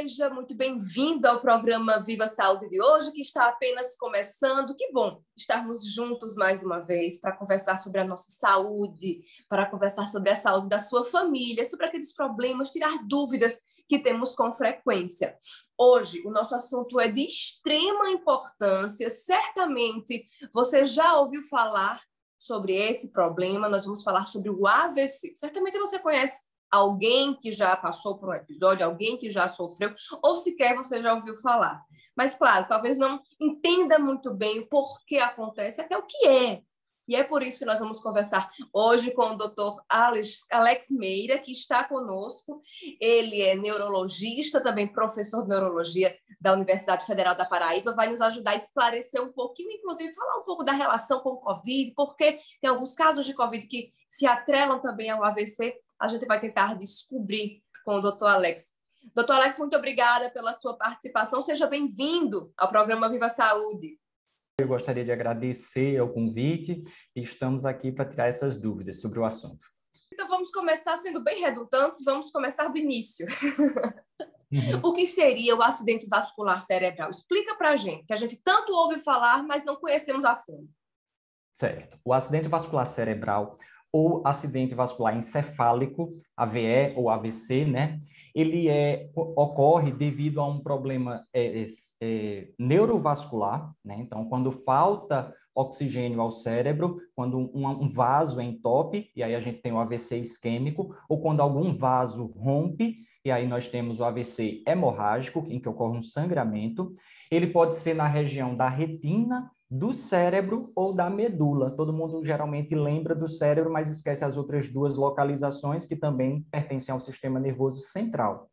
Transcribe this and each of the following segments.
seja muito bem-vindo ao programa Viva Saúde de hoje, que está apenas começando. Que bom estarmos juntos mais uma vez para conversar sobre a nossa saúde, para conversar sobre a saúde da sua família, sobre aqueles problemas, tirar dúvidas que temos com frequência. Hoje, o nosso assunto é de extrema importância. Certamente você já ouviu falar sobre esse problema. Nós vamos falar sobre o AVC. Certamente você conhece alguém que já passou por um episódio, alguém que já sofreu, ou sequer você já ouviu falar. Mas, claro, talvez não entenda muito bem o porquê acontece, até o que é. E é por isso que nós vamos conversar hoje com o Dr. Alex Meira, que está conosco. Ele é neurologista, também professor de neurologia da Universidade Federal da Paraíba, vai nos ajudar a esclarecer um pouquinho, inclusive falar um pouco da relação com o Covid, porque tem alguns casos de Covid que se atrelam também ao AVC. A gente vai tentar descobrir com o Dr. Alex. Dr. Alex, muito obrigada pela sua participação. Seja bem-vindo ao programa Viva Saúde. Eu gostaria de agradecer o convite e estamos aqui para tirar essas dúvidas sobre o assunto. Então, vamos começar sendo bem redundantes, vamos começar do início. O que seria o acidente vascular cerebral? Explica para a gente, que a gente tanto ouve falar, mas não conhecemos a fundo. Certo. O acidente vascular cerebral ou acidente vascular encefálico, AVE ou AVC, né? Ele ocorre devido a um problema neurovascular, né? Então, quando falta oxigênio ao cérebro, quando um vaso entope, e aí a gente tem o AVC isquêmico, ou quando algum vaso rompe, e aí nós temos o AVC hemorrágico, em que ocorre um sangramento. Ele pode ser na região da retina, do cérebro ou da medula. Todo mundo geralmente lembra do cérebro, mas esquece as outras duas localizações que também pertencem ao sistema nervoso central.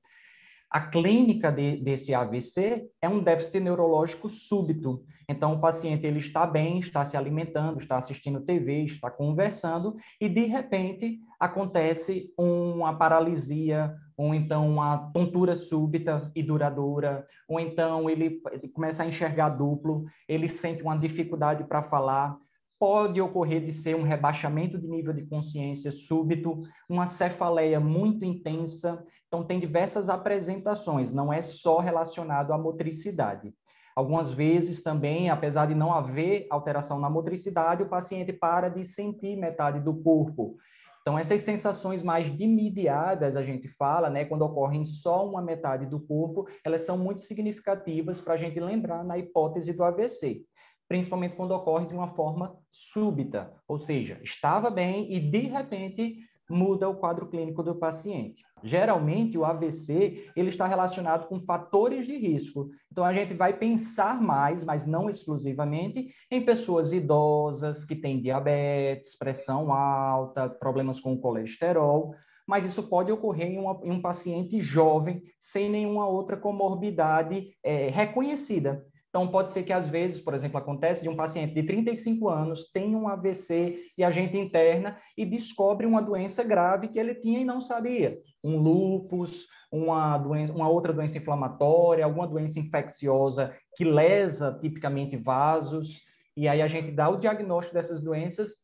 A clínica desse AVC é um déficit neurológico súbito. Então, o paciente ele está bem, está se alimentando, está assistindo TV, está conversando, e, de repente, acontece uma paralisia, ou então uma tontura súbita e duradoura, ou então ele começa a enxergar duplo, ele sente uma dificuldade para falar. Pode ocorrer de ser um rebaixamento de nível de consciência súbito, uma cefaleia muito intensa. Então, tem diversas apresentações, não é só relacionado à motricidade. Algumas vezes também, apesar de não haver alteração na motricidade, o paciente para de sentir metade do corpo. Então, essas sensações mais dimidiadas, a gente fala, né, quando ocorrem só uma metade do corpo, elas são muito significativas para a gente lembrar na hipótese do AVC. Principalmente quando ocorre de uma forma súbita, ou seja, estava bem e, de repente, muda o quadro clínico do paciente. Geralmente, o AVC ele está relacionado com fatores de risco. Então, a gente vai pensar mais, mas não exclusivamente, em pessoas idosas que têm diabetes, pressão alta, problemas com colesterol, mas isso pode ocorrer em um paciente jovem, sem nenhuma outra comorbidade reconhecida. Então, pode ser que, às vezes, por exemplo, acontece de um paciente de 35 anos, tem um AVC e a gente interna e descobre uma doença grave que ele tinha e não sabia. Um lúpus, uma outra doença inflamatória, alguma doença infecciosa que lesa tipicamente vasos. E aí a gente dá o diagnóstico dessas doenças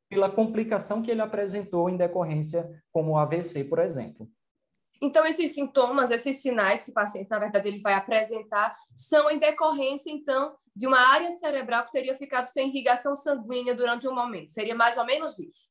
pela complicação que ele apresentou em decorrência, como o AVC, por exemplo. Então, esses sintomas, esses sinais que o paciente, na verdade, ele vai apresentar, são em decorrência, então, de uma área cerebral que teria ficado sem irrigação sanguínea durante um momento. Seria mais ou menos isso?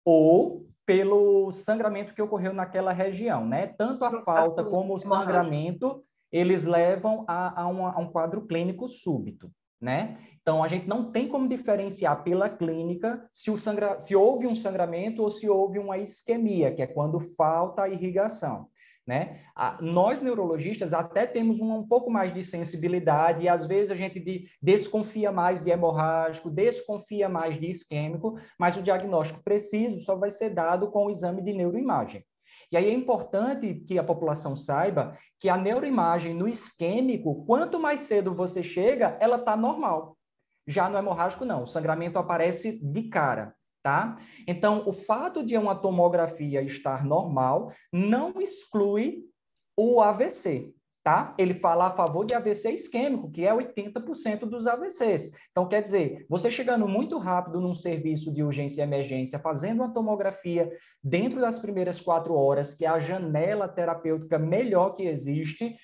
Ou pelo sangramento que ocorreu naquela região, né? Tanto a falta como o sangramento, eles levam a um quadro clínico súbito, né? Então, a gente não tem como diferenciar pela clínica se houve um sangramento ou se houve uma isquemia, que é quando falta a irrigação, né? Nós, neurologistas, até temos um pouco mais de sensibilidade e, às vezes, a gente desconfia mais de hemorrágico, desconfia mais de isquêmico, mas o diagnóstico preciso só vai ser dado com o exame de neuroimagem. E aí é importante que a população saiba que a neuroimagem no isquêmico, quanto mais cedo você chega, ela está normal. Já no hemorrágico, não. O sangramento aparece de cara, tá? Então, o fato de uma tomografia estar normal não exclui o AVC, tá? Ele fala a favor de AVC isquêmico, que é 80% dos AVCs. Então, quer dizer, você chegando muito rápido num serviço de urgência e emergência, fazendo uma tomografia dentro das primeiras 4 horas, que é a janela terapêutica melhor que existe,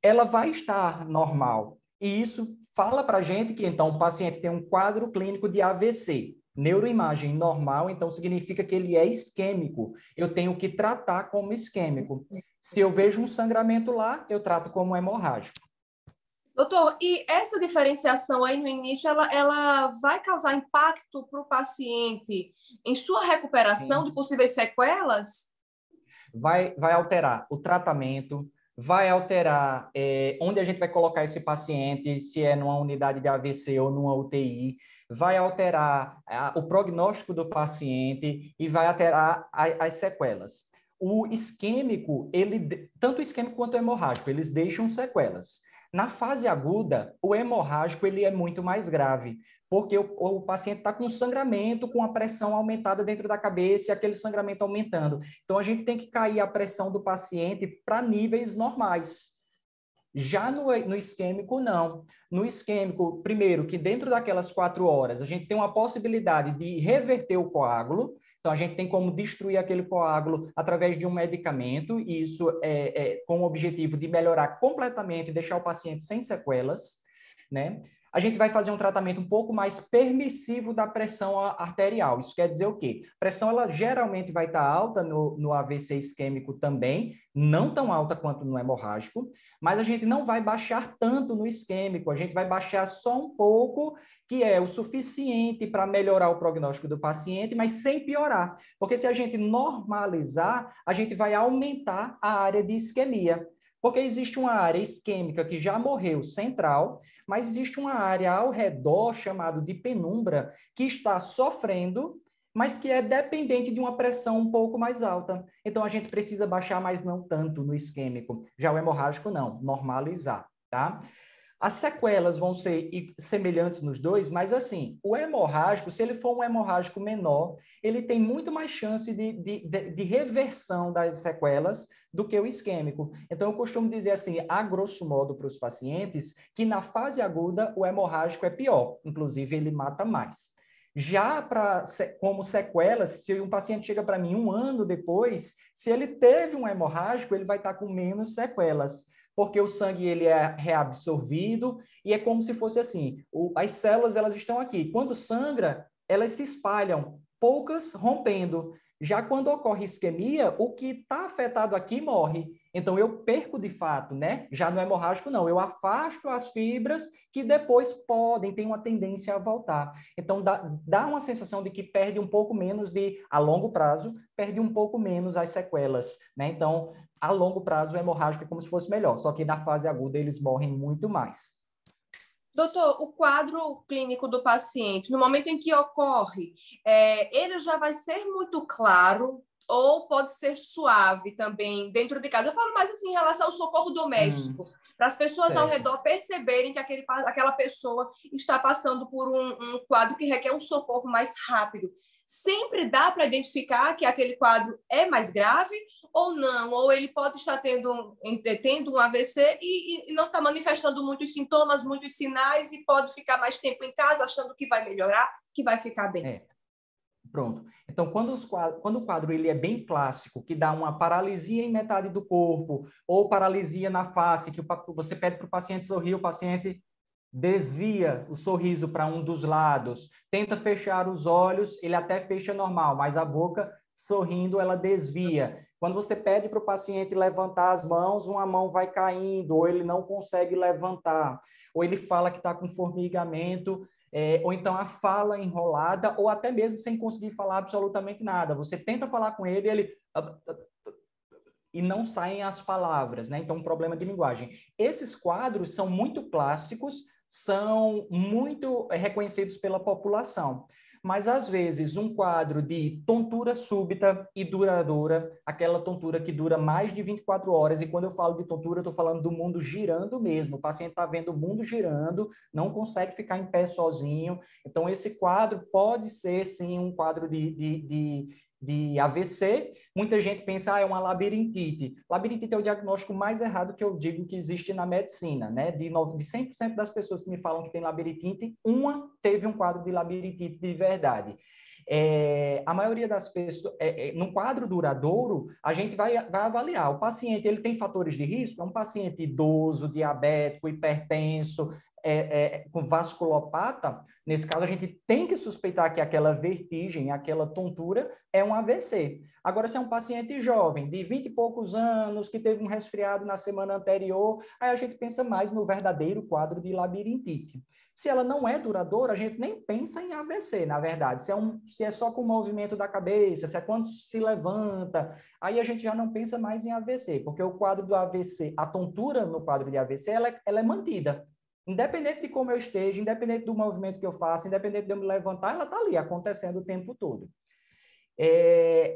ela vai estar normal. E isso fala para a gente que, então, o paciente tem um quadro clínico de AVC. Neuroimagem normal, então, significa que ele é isquêmico. Eu tenho que tratar como isquêmico. Se eu vejo um sangramento lá, eu trato como hemorrágico. Doutor, e essa diferenciação aí no início, ela vai causar impacto para o paciente em sua recuperação de possíveis sequelas? Vai alterar o tratamento, vai alterar onde a gente vai colocar esse paciente, se é numa unidade de AVC ou numa UTI, vai alterar o prognóstico do paciente e vai alterar as sequelas. O isquêmico, tanto o isquêmico quanto o hemorrágico, eles deixam sequelas. Na fase aguda, o hemorrágico ele é muito mais grave, porque o paciente está com sangramento, com a pressão aumentada dentro da cabeça e aquele sangramento aumentando. Então, a gente tem que cair a pressão do paciente para níveis normais. Já no isquêmico, não. No isquêmico, primeiro, que dentro daquelas 4 horas, a gente tem uma possibilidade de reverter o coágulo. Então, a gente tem como destruir aquele coágulo através de um medicamento, e isso é com o objetivo de melhorar completamente, deixar o paciente sem sequelas, né? A gente vai fazer um tratamento um pouco mais permissivo da pressão arterial. Isso quer dizer o quê? A pressão, ela geralmente vai estar alta no AVC isquêmico também, não tão alta quanto no hemorrágico, mas a gente não vai baixar tanto no isquêmico, a gente vai baixar só um pouco, que é o suficiente para melhorar o prognóstico do paciente, mas sem piorar. Porque se a gente normalizar, a gente vai aumentar a área de isquemia. Porque existe uma área isquêmica que já morreu central, mas existe uma área ao redor, chamada de penumbra, que está sofrendo, mas que é dependente de uma pressão um pouco mais alta. Então, a gente precisa baixar, mas não tanto no isquêmico. Já o hemorrágico, não, normalizar, tá? As sequelas vão ser semelhantes nos dois, mas assim, o hemorrágico, se ele for um hemorrágico menor, ele tem muito mais chance de reversão das sequelas do que o isquêmico. Então, eu costumo dizer assim, a grosso modo para os pacientes, que na fase aguda o hemorrágico é pior, inclusive ele mata mais. Já como sequelas, se um paciente chega para mim 1 ano depois, se ele teve um hemorrágico, ele vai estar com menos sequelas, porque o sangue ele é reabsorvido e é como se fosse assim, as células elas estão aqui. Quando sangra, elas se espalham, poucas rompendo. Já quando ocorre isquemia, o que está afetado aqui morre. Então, eu perco de fato, né? Já no hemorrágico, não. Eu afasto as fibras que depois tem uma tendência a voltar. Então, dá uma sensação de que perde um pouco menos a longo prazo, perde um pouco menos as sequelas, né? Então, a longo prazo, o hemorrágico é como se fosse melhor, só que na fase aguda eles morrem muito mais. Doutor, o quadro clínico do paciente, no momento em que ocorre, ele já vai ser muito claro ou pode ser suave também dentro de casa? Eu falo mais assim em relação ao socorro doméstico, para as pessoas ao redor perceberem que aquela pessoa está passando por um quadro que requer um socorro mais rápido. Sempre dá para identificar que aquele quadro é mais grave ou não? Ou ele pode estar tendo um AVC e não está manifestando muitos sintomas, muitos sinais e pode ficar mais tempo em casa achando que vai melhorar, que vai ficar bem. Pronto. Então, quando o quadro ele é bem clássico, que dá uma paralisia em metade do corpo, ou paralisia na face, que você pede para o paciente sorrir, o paciente desvia o sorriso para um dos lados, tenta fechar os olhos, ele até fecha normal, mas a boca, sorrindo, ela desvia. Quando você pede para o paciente levantar as mãos, uma mão vai caindo, ou ele não consegue levantar, ou ele fala que está com formigamento, ou então a fala enrolada, ou até mesmo sem conseguir falar absolutamente nada. Você tenta falar com ele, ele e não saem as palavras, né? Então, um problema de linguagem. Esses quadros são muito clássicos, são muito reconhecidos pela população. Mas, às vezes, um quadro de tontura súbita e duradoura, aquela tontura que dura mais de 24 horas, e quando eu falo de tontura, eu estou falando do mundo girando mesmo. O paciente está vendo o mundo girando, não consegue ficar em pé sozinho. Então, esse quadro pode ser, sim, um quadro de AVC. Muita gente pensa, é uma labirintite. Labirintite é o diagnóstico mais errado que eu digo que existe na medicina, né? De 100% das pessoas que me falam que tem labirintite, uma teve um quadro de labirintite de verdade. A maioria das pessoas, no quadro duradouro, a gente vai avaliar. O paciente, ele tem fatores de risco? É um paciente idoso, diabético, hipertenso, com vasculopata. Nesse caso, a gente tem que suspeitar que aquela vertigem, aquela tontura é um AVC. Agora, se é um paciente jovem, de 20 e poucos anos, que teve um resfriado na semana anterior, aí a gente pensa mais no verdadeiro quadro de labirintite. Se ela não é duradoura, a gente nem pensa em AVC, na verdade. Se é só com o movimento da cabeça, se é quando se levanta, aí a gente já não pensa mais em AVC, porque o quadro do AVC, a tontura no quadro de AVC, ela é mantida. Independente de como eu esteja, independente do movimento que eu faço, independente de eu me levantar, ela está ali, acontecendo o tempo todo.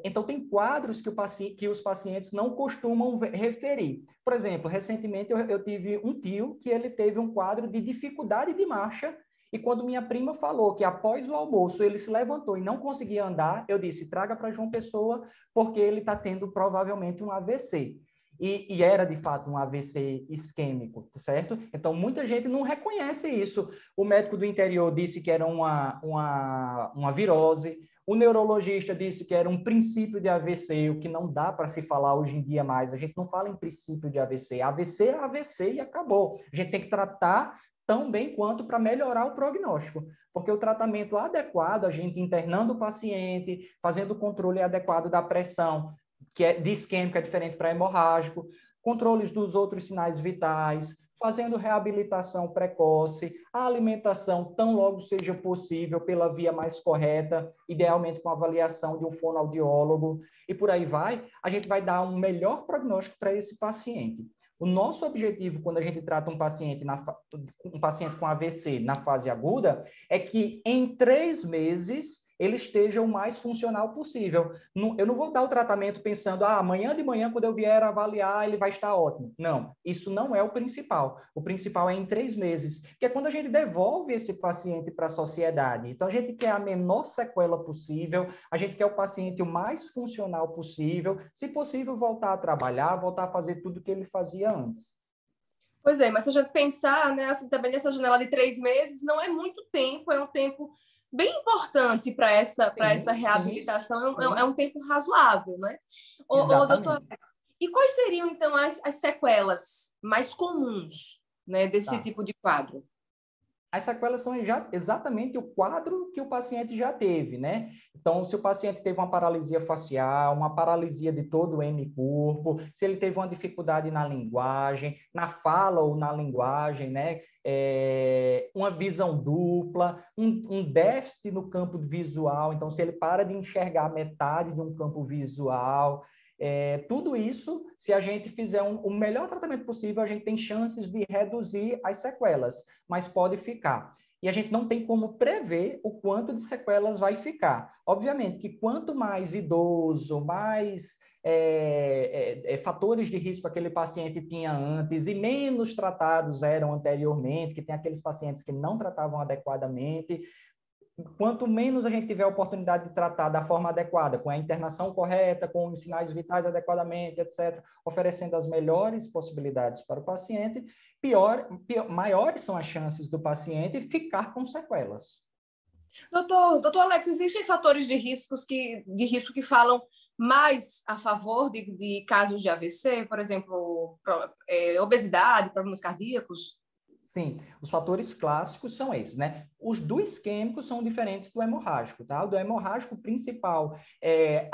Então, tem quadros que os pacientes não costumam referir. Por exemplo, recentemente eu tive um tio que ele teve um quadro de dificuldade de marcha, e quando minha prima falou que após o almoço ele se levantou e não conseguia andar, eu disse, traga para João Pessoa, porque ele está tendo provavelmente um AVC. E era, de fato, um AVC isquêmico, certo? Então, muita gente não reconhece isso. O médico do interior disse que era uma virose. O neurologista disse que era um princípio de AVC, o que não dá para se falar hoje em dia mais. A gente não fala em princípio de AVC. AVC é AVC e acabou. A gente tem que tratar tão bem quanto para melhorar o prognóstico. Porque o tratamento adequado, a gente internando o paciente, fazendo o controle adequado da pressão, que é de isquêmico, é diferente para hemorrágico, controles dos outros sinais vitais, fazendo reabilitação precoce, a alimentação tão logo seja possível pela via mais correta, idealmente com avaliação de um fonoaudiólogo, e por aí vai, a gente vai dar um melhor prognóstico para esse paciente. O nosso objetivo, quando a gente trata um paciente com AVC na fase aguda, é que em 3 meses ele esteja o mais funcional possível. Eu não vou dar o tratamento pensando, amanhã de manhã, quando eu vier avaliar, ele vai estar ótimo. Não, isso não é o principal. O principal é em 3 meses, que é quando a gente devolve esse paciente para a sociedade. Então, a gente quer a menor sequela possível, a gente quer o paciente o mais funcional possível, se possível, voltar a trabalhar, voltar a fazer tudo o que ele fazia antes. Pois é, mas se a gente pensar, né, assim, também nessa janela de 3 meses, não é muito tempo, é um tempo bem importante para essa reabilitação, sim. É um tempo razoável, né? Doutor Exatamente. Alex, e quais seriam, então, as sequelas mais comuns, né, desse Tá. tipo de quadro? As sequelas são exatamente o quadro que o paciente já teve, né? Então, se o paciente teve uma paralisia facial, uma paralisia de todo o hemicorpo, se ele teve uma dificuldade na linguagem, na fala ou na linguagem, né? Uma visão dupla, um déficit no campo visual, então, se ele para de enxergar metade de um campo visual, tudo isso, se a gente fizer o melhor tratamento possível, a gente tem chances de reduzir as sequelas, mas pode ficar. E a gente não tem como prever o quanto de sequelas vai ficar. Obviamente que quanto mais idoso, mais fatores de risco aquele paciente tinha antes e menos tratados eram anteriormente, que tem aqueles pacientes que não tratavam adequadamente, quanto menos a gente tiver a oportunidade de tratar da forma adequada, com a internação correta, com os sinais vitais adequadamente, etc., oferecendo as melhores possibilidades para o paciente, maiores são as chances do paciente ficar com sequelas. Doutor Alex, existem fatores de risco que falam mais a favor de casos de AVC, por exemplo, obesidade, problemas cardíacos? Sim, os fatores clássicos são esses, né? Os do isquêmico são diferentes do hemorrágico, tá? O do hemorrágico principal é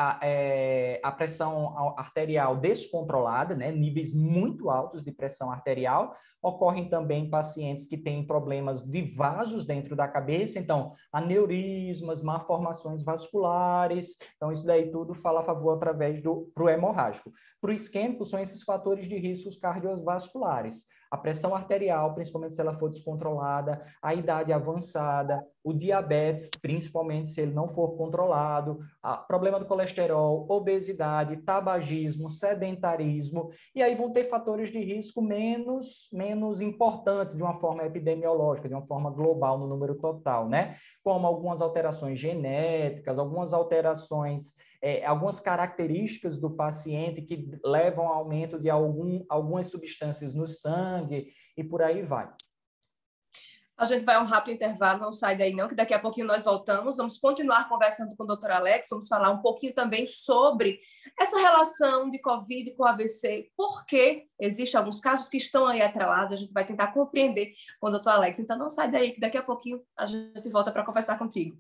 a pressão arterial descontrolada, né? Níveis muito altos de pressão arterial. Ocorrem também em pacientes que têm problemas de vasos dentro da cabeça, então, aneurismas, malformações vasculares. Então, isso daí tudo fala a favor através pro hemorrágico. Para o isquêmico, são esses fatores de riscos cardiovasculares. A pressão arterial, principalmente se ela for descontrolada, a idade avançada, o diabetes, principalmente se ele não for controlado, problema do colesterol, obesidade, tabagismo, sedentarismo, e aí vão ter fatores de risco menos importantes de uma forma epidemiológica, de uma forma global no número total, né? Como algumas alterações genéticas, algumas alterações, algumas características do paciente que levam ao aumento de algumas substâncias no sangue e por aí vai. A gente vai a um rápido intervalo, não sai daí não, que daqui a pouquinho nós voltamos. Vamos continuar conversando com o Dr. Alex, vamos falar um pouquinho também sobre essa relação de Covid com AVC, porque existem alguns casos que estão aí atrelados, a gente vai tentar compreender com o Dr. Alex. Então não sai daí, que daqui a pouquinho a gente volta para conversar contigo.